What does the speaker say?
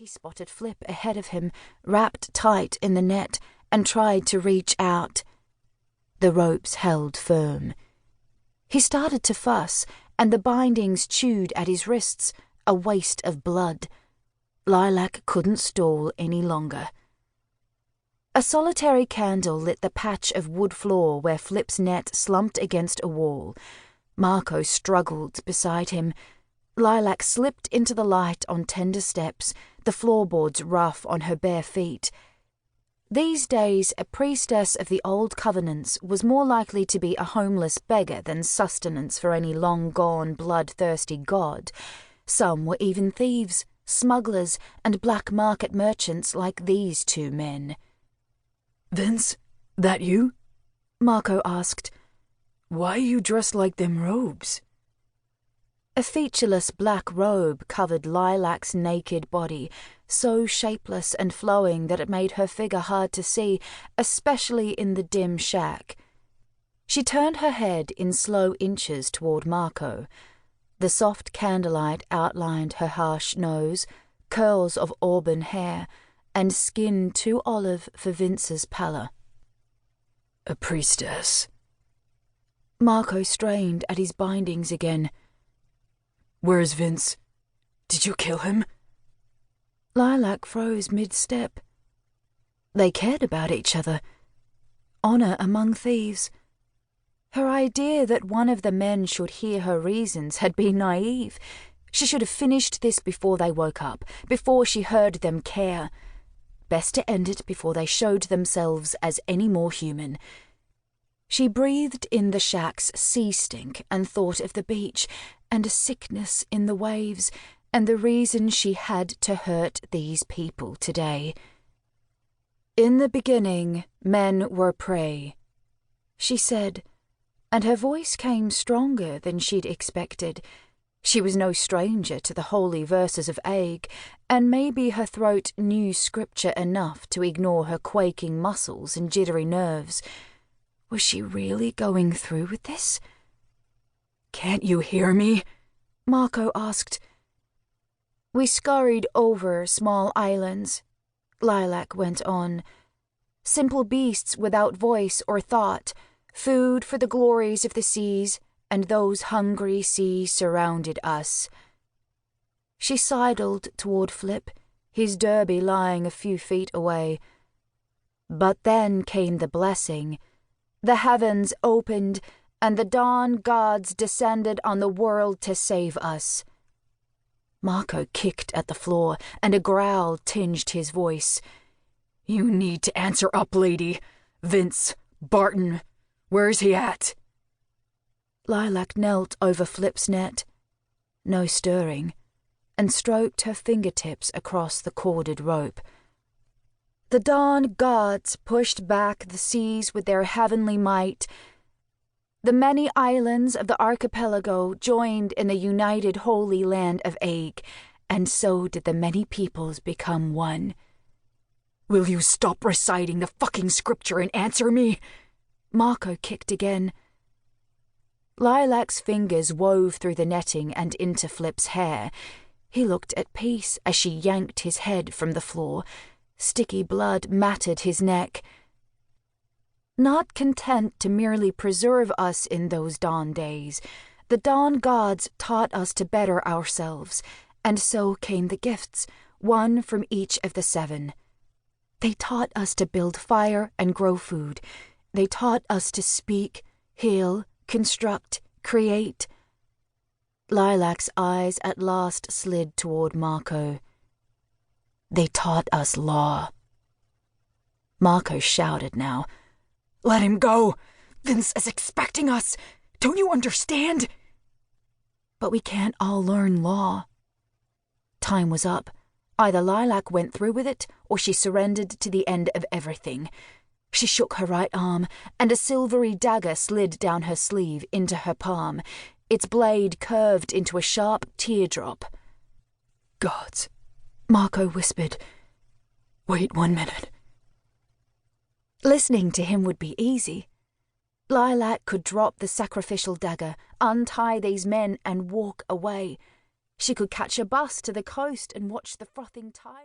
He spotted Flip ahead of him, wrapped tight in the net, and tried to reach out. The ropes held firm. He started to fuss, and the bindings chewed at his wrists, a waste of blood. Lilac couldn't stall any longer. A solitary candle lit the patch of wood floor where Flip's net slumped against a wall. Marco struggled beside him. Lilac slipped into the light on tender steps, the floorboards rough on her bare feet. These days, a priestess of the old covenants was more likely to be a homeless beggar than sustenance for any long-gone, bloodthirsty god. Some were even thieves, smugglers, and black market merchants like these two men. "Vince, that you?" Marco asked. "Why you dressed like them robes?" A featureless black robe covered Lilac's naked body, so shapeless and flowing that it made her figure hard to see, especially in the dim shack. She turned her head in slow inches toward Marco. The soft candlelight outlined her harsh nose, curls of auburn hair, and skin too olive for Vince's pallor. "A priestess." Marco strained at his bindings again. "Where's Vince? Did you kill him?" Lilac froze mid-step. They cared about each other. Honor among thieves. Her idea that one of the men should hear her reasons had been naive. She should have finished this before they woke up, before she heard them care. Best to end it before they showed themselves as any more human. She breathed in the shack's sea stink and thought of the beach, and a sickness in the waves, and the reason she had to hurt these people today. "In the beginning, men were prey," she said, and her voice came stronger than she'd expected. She was no stranger to the holy verses of Aig, and maybe her throat knew scripture enough to ignore her quaking muscles and jittery nerves. Was she really going through with this? "Can't you hear me?" Marco asked. "We scurried over small islands," Lilac went on. "Simple beasts without voice or thought, food for the glories of the seas, and those hungry seas surrounded us." She sidled toward Flip, his derby lying a few feet away. "But then came the blessing. The heavens opened, and the dawn gods descended on the world to save us." Marco kicked at the floor, and a growl tinged his voice. "You need to answer up, lady. Vince, Barton, where's he at?" Lilac knelt over Flip's net, no stirring, and stroked her fingertips across the corded rope. "The dawn gods pushed back the seas with their heavenly might. The many islands of the archipelago joined in the united holy land of Aig, and so did the many peoples become one." "Will you stop reciting the fucking scripture and answer me?" Marco kicked again. Lilac's fingers wove through the netting and into Flip's hair. He looked at peace as she yanked his head from the floor. Sticky blood matted his neck. "Not content to merely preserve us in those dawn days, the dawn gods taught us to better ourselves, and so came the gifts, one from each of the seven. They taught us to build fire and grow food. They taught us to speak, heal, construct, create." Lilac's eyes at last slid toward Marco. "They taught us law." Marco shouted now. "Let him go! Vince is expecting us! Don't you understand?" "But we can't all learn law." Time was up. Either Lilac went through with it, or she surrendered to the end of everything. She shook her right arm, and a silvery dagger slid down her sleeve into her palm. Its blade curved into a sharp teardrop. "Gods," Marco whispered. "Wait 1 minute." Listening to him would be easy. Lilac could drop the sacrificial dagger, untie these men, and walk away. She could catch a bus to the coast and watch the frothing tide.